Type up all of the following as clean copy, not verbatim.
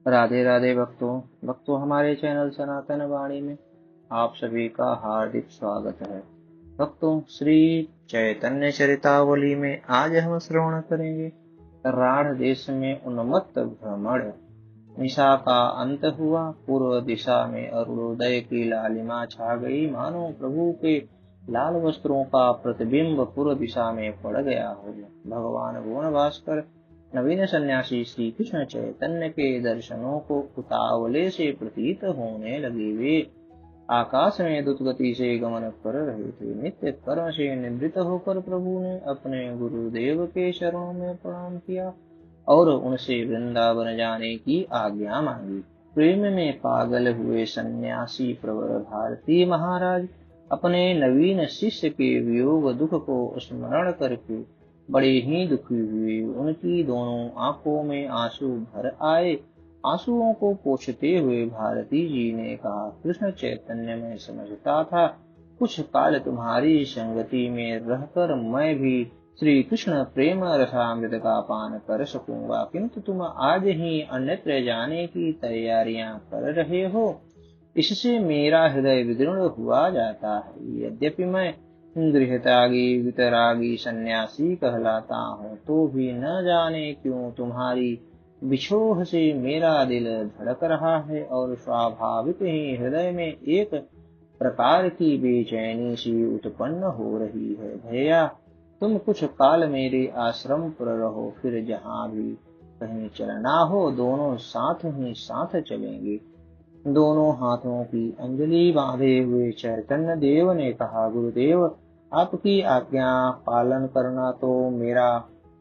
राधे राधे भक्तों हमारे चैनल सनातन वाणी में आप सभी का हार्दिक स्वागत है। भक्तों, श्री चैतन्य चरितावली में आज हम श्रवण करेंगे राढ़ देश में उन्मत्त भ्रमण। निशा का अंत हुआ, पूर्व दिशा में अरुणोदय की लालिमा छा गई, मानो प्रभु के लाल वस्त्रों का प्रतिबिंब पूर्व दिशा में पड़ गया हो। भगवान भुवन भास्कर नवीन सन्यासी श्री कृष्ण चैतन्य के दर्शनों को उतावले से प्रतीत होने लगे। वे आकाश में द्रुत गति से गमन कर रहे थे। नित्य कर्म से निवृत्त होकर प्रभु ने अपने गुरुदेव के चरणों में प्रणाम किया और उनसे वृंदावन जाने की आज्ञा मांगी। प्रेम में पागल हुए सन्यासी प्रवर भारती महाराज अपने नवीन शिष्य के वियोग दुख को स्मरण करके बड़े ही दुखी हुए। उनकी दोनों आंखों में आंसू भर आए। आंसुओं को पोंछते हुए भारती जी ने कहा, कृष्ण चैतन्य मैं समझता था कुछ काल तुम्हारी संगति में रहकर मैं भी श्री कृष्ण प्रेम रसामृत का पान कर सकूंगा, किंतु तुम आज ही अन्यत्र जाने की तैयारियां कर रहे हो। इससे मेरा हृदय विदीर्ण हुआ जाता है। यद्यपि मैं गृह त्यागी वितरागी सन्यासी कहलाता हूँ, तो भी न जाने क्यों तुम्हारी बिछोह से मेरा दिल धड़क रहा है और स्वाभाविक ही हृदय में एक प्रकार की बेचैनी सी उत्पन्न हो रही है। भैया, तुम कुछ काल मेरे आश्रम पर रहो, फिर जहाँ भी कहीं चलना हो दोनों साथ ही साथ चलेंगे। दोनों हाथों की अंजलि बांधे हुए चैतन्य देव ने कहा, गुरुदेव आपकी आज्ञा पालन करना तो मेरा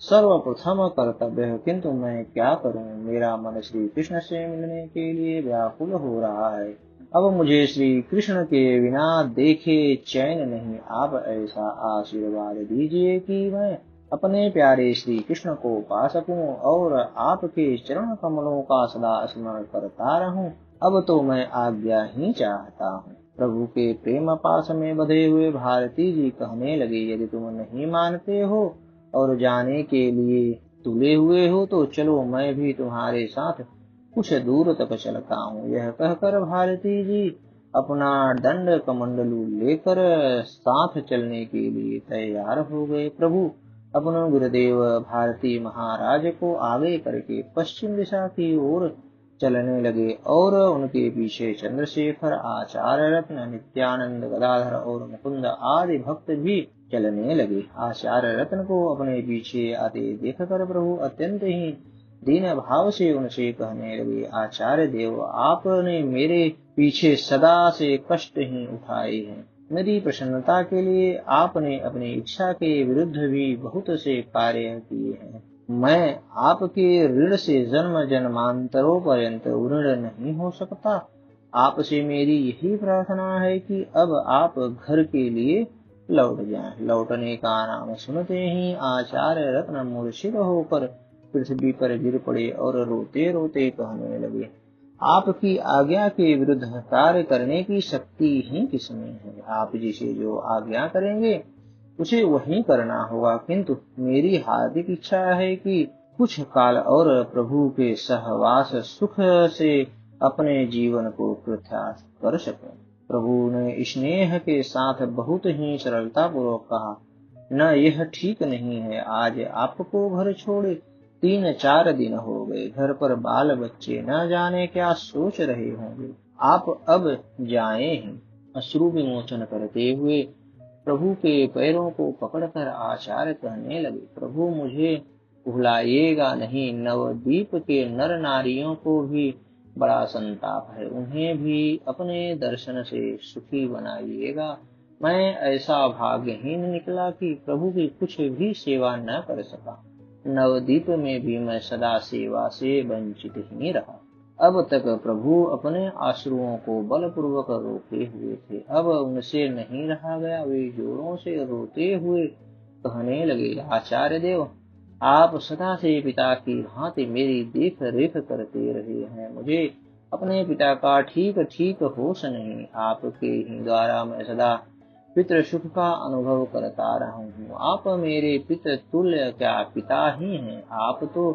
सर्वप्रथम कर्तव्य है, किंतु मैं क्या करूं, मेरा मन श्री कृष्ण से मिलने के लिए व्याकुल हो रहा है। अब मुझे श्री कृष्ण के बिना देखे चैन नहीं। आप ऐसा आशीर्वाद दीजिए कि मैं अपने प्यारे श्री कृष्ण को पा सकूं और आपके चरण कमलों का सदा स्मरण करता रहूं। अब तो मैं आज्ञा ही चाहता हूँ। प्रभु के प्रेम पास में बंधे हुए भारती जी कहने लगे, यदि तुम नहीं मानते हो और जाने के लिए तुले हुए हो तो चलो, मैं भी तुम्हारे साथ कुछ दूर तक चलता हूँ। यह कहकर भारती जी अपना दंड कमंडलू लेकर साथ चलने के लिए तैयार हो गए। प्रभु अपने गुरुदेव भारती महाराज को आगे करके पश्चिम दिशा की ओर चलने लगे और उनके पीछे चंद्रशेखर, आचार्य रत्न, नित्यानंद, गदाधर और मुकुंद आदि भक्त भी चलने लगे। आचार्य रत्न को अपने पीछे आते देखकर प्रभु अत्यंत ही दीन भाव से उनसे कहने लगे, आचार्य देव आपने मेरे पीछे सदा से कष्ट ही उठाए हैं। मेरी प्रसन्नता के लिए आपने अपनी इच्छा के विरुद्ध भी बहुत से कार्य किए हैं। मैं आपके ऋण से जन्म जन्मांतरों पर्यंत ऋण नहीं हो सकता। आपसे मेरी यही प्रार्थना है कि अब आप घर के लिए लौट जाएं। लौटने का नाम सुनते ही आचार्य रत्न मूर्छित होकर पृथ्वी पर गिर पड़े और रोते रोते कहने लगे, आपकी आज्ञा के विरुद्ध कार्य करने की शक्ति ही किसमें है। आप जिसे जो आज्ञा करेंगे उसे वही करना होगा, किंतु मेरी हार्दिक इच्छा है कि कुछ काल और प्रभु के सहवास सुख से अपने जीवन को कृतार्थ कर सकूं। प्रभु ने स्नेह के साथ बहुत ही सरलता पूर्वक कहा, न यह ठीक नहीं है। आज आपको घर छोड़े 3-4 दिन हो गए। घर पर बाल बच्चे न जाने क्या सोच रहे होंगे। आप अब जाएं ही। अश्रु विमोचन करते हुए प्रभु के पैरों को पकड़कर आचार्य कहने लगे, प्रभु मुझे भुलाइएगा नहीं। नवद्वीप के नर नारियों को भी बड़ा संताप है, उन्हें भी अपने दर्शन से सुखी बनाइएगा। मैं ऐसा भाग्यहीन निकला कि प्रभु की कुछ भी सेवा न कर सका। नवद्वीप में भी मैं सदा सेवा से वंचित ही रहा। अब तक प्रभु अपने आश्रुओं को बलपूर्वक रोके हुए थे। अब उनसे नहीं रहा गया। वे जोरों से रोते हुए कहने लगे, आचार्य देव आप सदा से पिता की भांति मेरी देख रेख करते रहे हैं। मुझे अपने पिता का ठीक ठीक होश नहीं। आपके ही द्वारा मैं सदा पितृ सुख का अनुभव करता रहा हूँ। आप मेरे पितृ तुल्य क्या पिता ही हैं। आप तो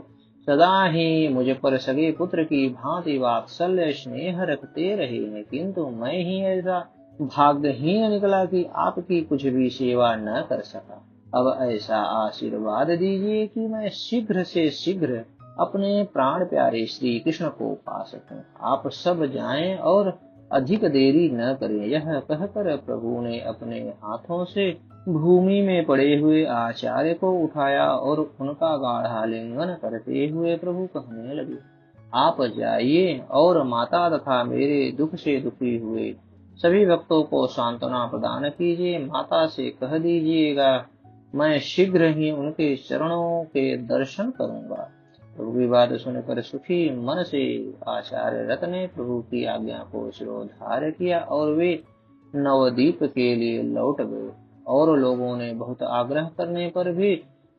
सदा ही मुझ पर सगे पुत्र की भांति वात्सल्य स्नेह रखते रहे हैं, किंतु मैं ही ऐसा भाग्यहीन निकला कि आपकी कुछ भी सेवा न कर सका। अब ऐसा आशीर्वाद दीजिए कि मैं शीघ्र से शीघ्र अपने प्राण प्यारे श्री कृष्ण को पा सकूं। आप सब जाएं और अधिक देरी न करें। यह कहकर प्रभु ने अपने हाथों से भूमि में पड़े हुए आचार्य को उठाया और उनका गाढ़ा लिंगन करते हुए प्रभु कहने लगे, आप जाइए और माता तथा मेरे दुख से दुखी हुए सभी भक्तों को सांत्वना प्रदान कीजिए। माता से कह दीजिएगा मैं शीघ्र ही उनके चरणों के दर्शन करूंगा। प्रभु की बात सुनकर सुखी मन से आचार्य रथ ने प्रभु की आज्ञा को शिरोधार्य किया और वे नवद्वीप के लिए लौट गए। और लोगों ने बहुत आग्रह करने पर भी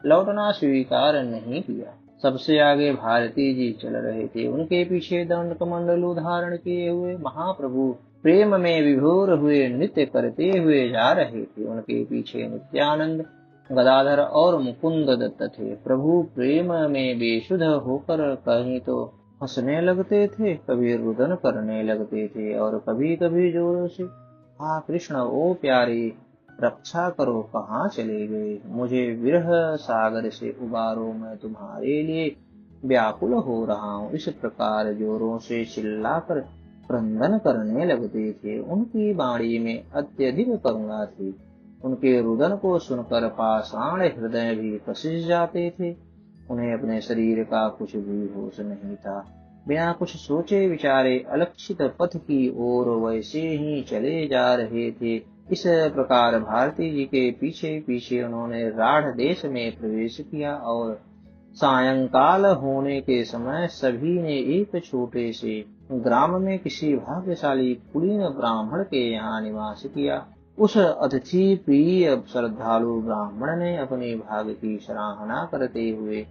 लौटना स्वीकार नहीं किया। सबसे आगे भारती जी चल रहे थे। उनके पीछे दंड कमंडलू धारण किए हुए महाप्रभु प्रेम में विभोर हुए नृत्य करते हुए जा रहे थे। उनके पीछे नित्यानंद, गदाधर और मुकुंद दत्त थे। प्रभु प्रेम में बेसुध होकर कहीं तो हंसने लगते थे, कभी रुदन करने लगते थे और कभी कभी जोरों से हा कृष्ण ओ प्यारे रक्षा करो, कहाँ चले गए, मुझे विरह सागर से उबारो, मैं तुम्हारे लिए व्याकुल हो रहा हूँ। इस प्रकार जोरों से चिल्लाकर क्रंदन करने लगते थे। उनकी वाणी में अत्यधिक करुणा थी। उनके रुदन को सुनकर पाषाण हृदय भी पसीज जाते थे। उन्हें अपने शरीर का कुछ भी होश नहीं था। बिना कुछ सोचे विचारे अलक्षित पथ की ओर वैसे ही चले जा रहे थे। इस प्रकार भारती जी के पीछे पीछे उन्होंने राढ़ देश में प्रवेश किया और सायंकाल होने के समय सभी ने एक छोटे से ग्राम में किसी भाग्यशाली कुलीन ब्राह्मण के यहाँ निवास किया। उस अतिथि प्रिय श्रद्धालु ब्राह्मण ने अपने भाग्य की सराहना करते हुए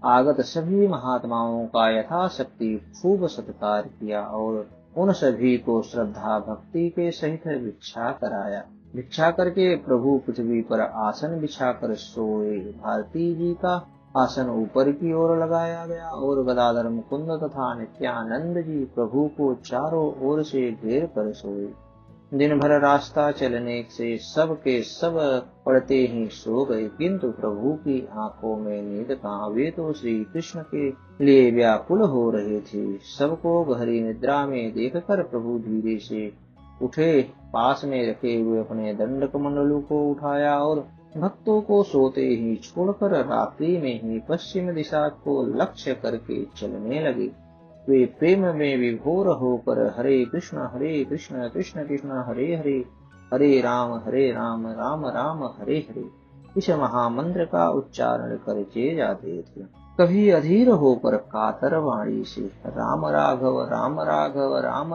आगत सभी महात्माओं का यथाशक्ति खूब सत्कार किया और उन सभी को श्रद्धा भक्ति के सहित भिक्षा कराया। भिक्षा करके प्रभु पृथ्वी पर आसन बिछाकर सोए। भारती जी का आसन ऊपर की ओर लगाया गया और गदाधर, मुकुंद तथा नित्यानंद जी प्रभु को चारों ओर से घेर कर सोए। दिन भर रास्ता चलने से सब के सब पड़ते ही सो गए, किंतु प्रभु की आंखों में नींद कहाँ। वे तो श्री कृष्ण के लिए व्याकुल हो रहे थे। सबको गहरी निद्रा में देखकर प्रभु धीरे से उठे, पास में रखे हुए अपने दंड कमंडलू को उठाया और भक्तों को सोते ही छोड़कर रात्रि में ही पश्चिम दिशा को लक्ष्य करके चलने लगे। वे प्रेम में विभोर होकर हरे कृष्ण कृष्ण कृष्ण हरे हरे, हरे राम राम राम हरे हरे इस महामंत्र का उच्चारण करके जाते थे। कभी अधीर होकर कातर वाणी से राम राघव राम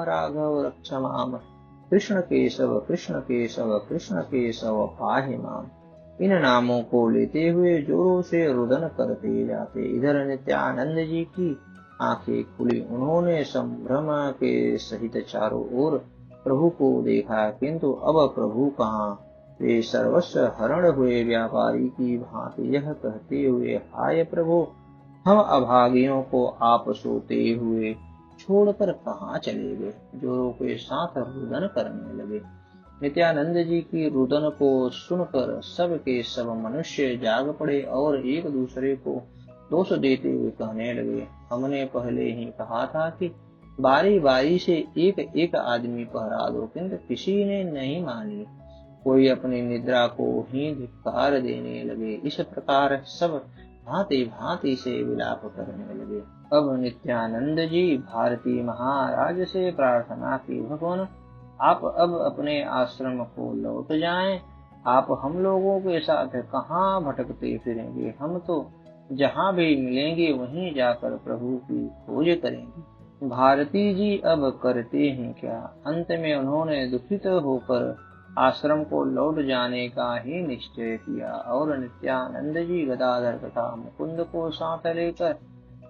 राघव रक्ष माम, कृष्ण केशव कृष्ण केशव पाहि माम, इन नामों को लेते हुए जोरों से रुदन करते जाते। इधर नित्यानंद जी की आंखें खुली। उन्होंने संभ्रम के सहित चारों ओर प्रभु को देखा, किंतु अब प्रभु कहाँ। वे सर्वस्व हरण हुए व्यापारी की भांति यह कहते हुए, हाय प्रभु, हम अभागियों को आप सोते हुए छोड़कर कहाँ चले गए। जोरों के साथ रुदन करने लगे। नित्यानंद जी की रुदन को सुनकर सब के सब मनुष्य जाग पड़े और एक दूसरे को दोष देते हुए कहने लगे, हमने पहले ही कहा था कि बारी बारी से एक एक आदमी पहरा दो, किंतु किसी ने नहीं मानी। कोई अपनी निद्रा को ही धिक्कार देने लगे। इस प्रकार सब भांति भांति से विलाप करने लगे। अब नित्यानंद जी भारती महाराज से प्रार्थना की, भगवान आप अब अपने आश्रम को लौट जाएं। आप हम लोगों के साथ कहाँ भटकते फिरेंगे। हम तो जहाँ भी मिलेंगे वहीं जाकर प्रभु की खोज करेंगे। भारती जी अब करते हैं क्या। अंत में उन्होंने दुखित होकर आश्रम को लौट जाने का ही निश्चय किया और नित्यानंद जी गदाधर तथा मुकुंद को साथ लेकर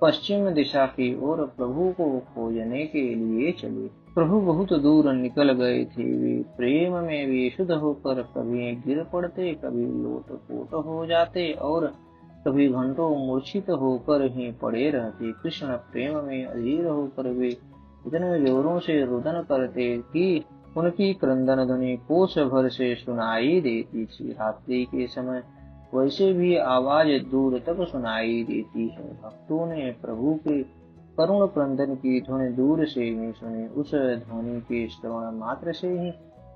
पश्चिम दिशा की ओर प्रभु को खोजने के लिए चले। प्रभु बहुत दूर निकल गए थे। वे प्रेम में विशुद्ध होकर कभी गिर पड़ते, कभी लोटपोट हो जाते और कभी घंटों मूर्छित होकर ही पड़े रहते। कृष्ण प्रेम में अधीर होकर वे इतने जोरों से रुदन करते कि उनकी क्रंदन ध्वनि कोस भर से सुनाई देती थी। रात्रि के समय वैसे भी आवाज दूर तक सुनाई देती है। भक्तों ने प्रभु के करुण क्रंदन की ध्वनि दूर से ही सुनी। उस ध्वनि के श्रवण मात्र से ही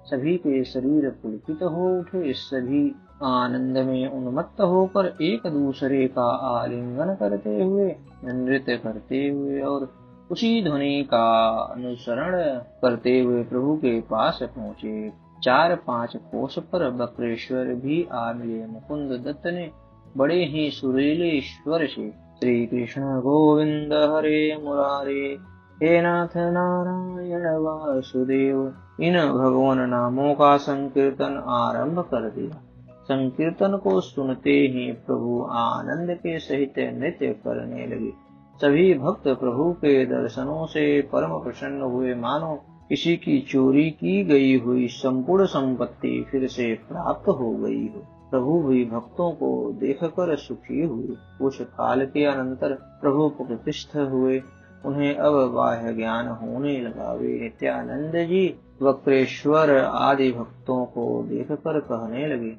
सभी के शरीर पुलकित हो उठे। सभी आनंद में उन्मत्त होकर एक दूसरे का आलिंगन करते हुए, नृत्य करते हुए और उसी ध्वनि का अनुसरण करते हुए प्रभु के पास पहुँचे। 4-5 कोस पर बक्रेश्वर भी आ मिले। मुकुंद दत्त ने बड़े ही सुरीले स्वर से श्री कृष्ण गोविंद हरे मुरारे, हे नाथ नारायण वासुदेव, इन भगवान नामों का संकीर्तन आरंभ कर दिया। संकीर्तन को सुनते ही प्रभु आनंद के सहित नृत्य करने लगे। सभी भक्त प्रभु के दर्शनों से परम प्रसन्न हुए, मानो किसी की चोरी की गई हुई संपूर्ण संपत्ति फिर से प्राप्त हो गई हो। प्रभु भी भक्तों को देखकर सुखी हुए। कुछ काल के अनंतर प्रभु प्रतिष्ठ हुए। उन्हें अब बाह्य ज्ञान होने लगा। वे नित्यानंद जी वक्रेश्वर आदि भक्तों को देखकर कहने लगे,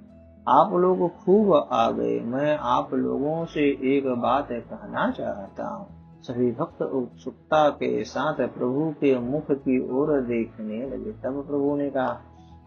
आप लोग खूब आ गए। मैं आप लोगों से एक बात कहना चाहता हूँ। सभी भक्त उत्सुकता के साथ प्रभु के मुख की ओर देखने लगे। तब प्रभु ने कहा,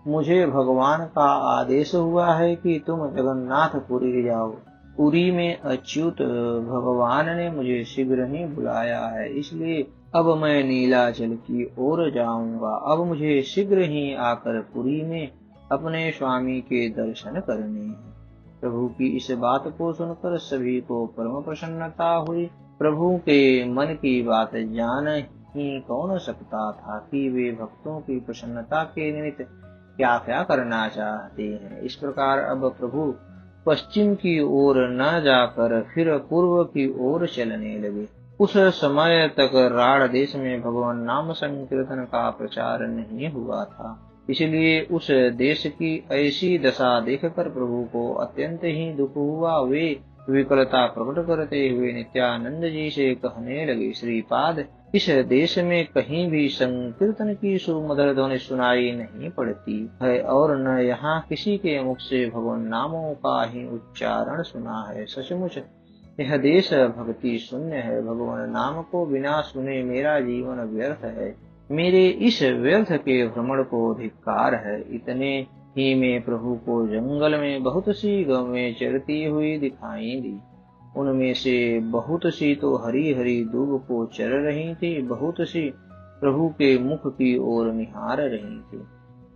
मुझे भगवान का आदेश हुआ है कि तुम जगन्नाथपुरी जाओ। पुरी में अच्युत भगवान ने मुझे शीघ्र ही बुलाया है, इसलिए अब मैं नीलाचल की ओर जाऊंगा। अब मुझे शीघ्र ही आकर पुरी में अपने स्वामी के दर्शन करने हैं। प्रभु की इस बात को सुनकर सभी को परम प्रसन्नता हुई। प्रभु के मन की बात जान ही कौन सकता था कि वे भक्तों की प्रसन्नता के निमित्त क्या क्या करना चाहते हैं। इस प्रकार अब प्रभु पश्चिम की ओर न जाकर फिर पूर्व की ओर चलने लगे। उस समय तक राढ़ देश में भगवान नाम संकीर्तन का प्रचार नहीं हुआ था, इसलिए उस देश की ऐसी दशा देखकर प्रभु को अत्यंत ही दुख हुआ। वे विकलता प्रकट करते हुए नित्यानंद जी से कहने लगे, श्रीपाद, इस देश में कहीं भी संकीर्तन की सुमधुर ध्वनि सुनाई नहीं पड़ती है और न यहाँ किसी के मुख से भगवान नामों का ही उच्चारण सुना है। सचमुच यह देश भक्ति शून्य है। भगवान नाम को बिना सुने मेरा जीवन व्यर्थ है। मेरे इस व्यर्थ के भ्रमण को धिक्कार है। इतने ही में प्रभु को जंगल में बहुत सी गौएं चरती हुई दिखाई दी। उनमें से बहुत सी तो हरी हरी दूब को चर रही थी, बहुत सी प्रभु के मुख की ओर निहार रही थी,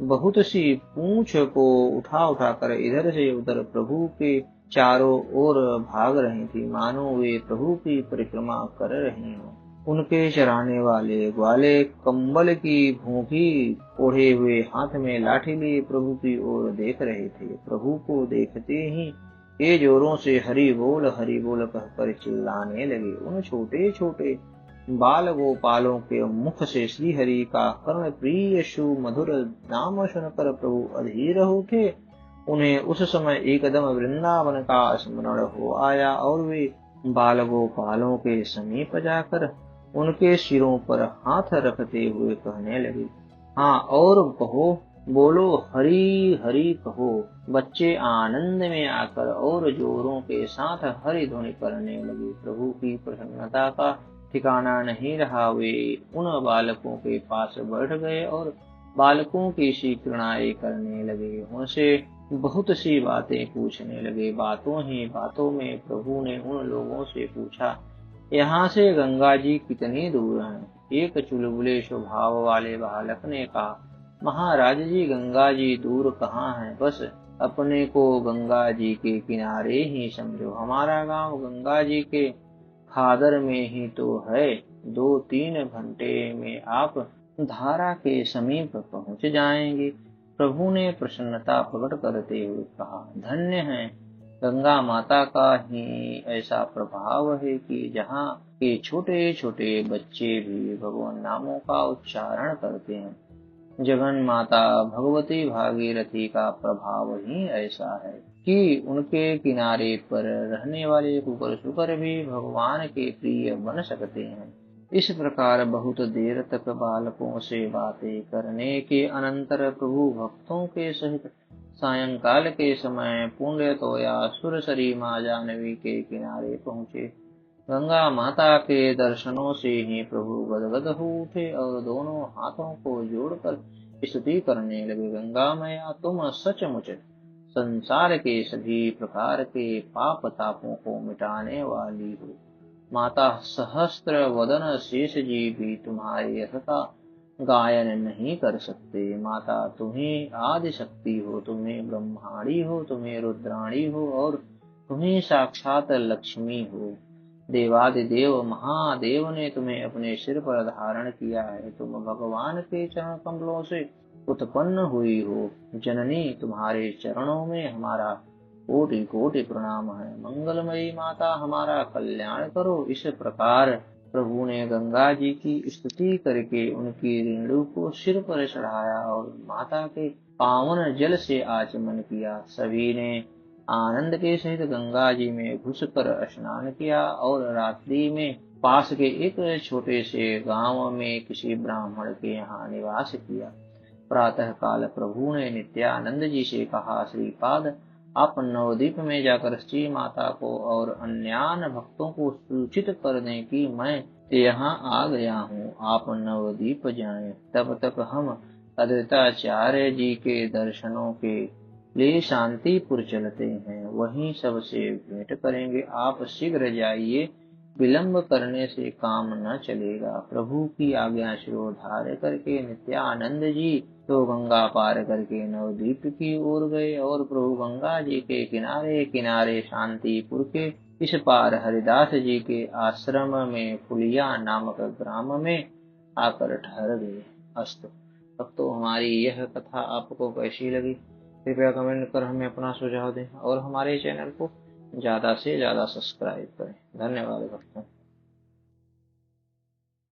बहुत सी पूंछ को उठा उठा कर इधर से उधर प्रभु के चारों ओर भाग रही थी, मानो वे प्रभु की परिक्रमा कर रही हों। उनके चराने वाले ग्वाले कंबल की भूखी ओढ़े हुए हाथ में लाठी लिए प्रभु की ओर देख रहे थे। प्रभु को देखते ही ये जोरों से हरि बोल कहकर चिल्लाने लगे। उन छोटे छोटे बाल गोपालों के मुख से श्री हरि का कर्ण प्रिय सुमधुर नाम सुनकर प्रभु अधीर उठे। उन्हें उस समय एकदम वृंदावन का स्मरण हो आया और वे बाल गोपालों के समीप जाकर उनके सिरों पर हाथ रखते हुए कहने लगे, हाँ और कहो, बोलो हरि हरि कहो। बच्चे आनंद में आकर और जोरों के साथ हरि ध्वनि करने लगे। प्रभु की प्रसन्नता का ठिकाना नहीं रहा। वे उन बालकों के पास बैठ गए और बालकों की सी क्रीड़ाएं करने लगे। उनसे बहुत सी बातें पूछने लगे। बातों ही बातों में प्रभु ने उन लोगों से पूछा, यहाँ से गंगा जी कितनी दूर हैं? एक चुलबुले स्वभाव वाले बालक ने कहा, महाराज जी गंगा जी दूर कहाँ हैं, बस अपने को गंगा जी के किनारे ही समझो। हमारा गांव गंगा जी के खादर में ही तो है। 2-3 घंटे में आप धारा के समीप पहुंच जाएंगे। प्रभु ने प्रसन्नता प्रकट करते हुए कहा, धन्य है, गंगा माता का ही ऐसा प्रभाव है कि जहाँ के छोटे छोटे बच्चे भी भगवान नामों का उच्चारण करते हैं। जगन माता भगवती भागीरथी का प्रभाव ही ऐसा है। कि उनके किनारे पर रहने वाले कुकर शुकर भी भगवान के प्रिय बन सकते हैं। इस प्रकार बहुत देर तक बालकों से बातें करने के अनंतर प्रभु भक्तों के सहित सायंकाल के समय पुण्य तोया सुरसरी माँ जानवी के किनारे पहुँचे। गंगा माता के दर्शनों से ही प्रभु गदगद हो उठे और दोनों हाथों को जोड़कर स्तुति करने लगे। गंगा मैया, तुम सचमुच संसार के सभी प्रकार के पाप तापों को मिटाने वाली हो। माता सहस्त्र वदन शेष जी भी तुम्हारे यश का गायन नहीं कर सकते। माता तुम्हें आदि शक्ति हो, तुम्हें ब्रह्माणी हो, तुम्हें रुद्राणी हो और तुम्हें साक्षात लक्ष्मी हो। देवादिदेव महादेव ने तुम्हें अपने सिर पर धारण किया है। तुम भगवान के चरण कमलों से उत्पन्न हुई हो। जननी, तुम्हारे चरणों में हमारा कोटि कोटि प्रणाम है। मंगलमयी माता, हमारा कल्याण करो। इस प्रकार प्रभु ने गंगा जी की स्तुति करके उनकी रेणु को सिर पर चढ़ाया और माता के पावन जल से आचमन किया। सभी ने आनंद के सहित गंगा जी में घुसकर स्नान किया और रात्रि में पास के एक छोटे से गांव में किसी ब्राह्मण के यहाँ निवास किया। प्रातः काल प्रभु ने नित्यानंद जी से कहा, श्रीपाद, आप नवद्वीप में जाकर श्री माता को और अन्यान्य भक्तों को सूचित कर दें कि मैं यहाँ आ गया हूँ। आप नवद्वीप जाएं। तब तक हम अद्वैताचार्य जी के दर्शनों के लिए शांतिपुर चलते हैं, वहीं सबसे भेंट करेंगे। आप शीघ्र जाइए, विलंब करने से काम न चलेगा। प्रभु की आज्ञा शिरोधार्य करके नित्यानंद जी तो गंगा पार करके नवद्वीप की ओर गए और प्रभु गंगा जी के किनारे किनारे शांतिपुर के इस पार हरिदास जी के आश्रम में फुलिया नामक ग्राम में आकर ठहर गए। अस्तु। अब तो हमारी यह कथा आपको कैसी लगी, कृपया कमेंट कर हमें अपना सुझाव दें और हमारे चैनल को ज्यादा से ज्यादा सब्सक्राइब करें। धन्यवाद दोस्तों।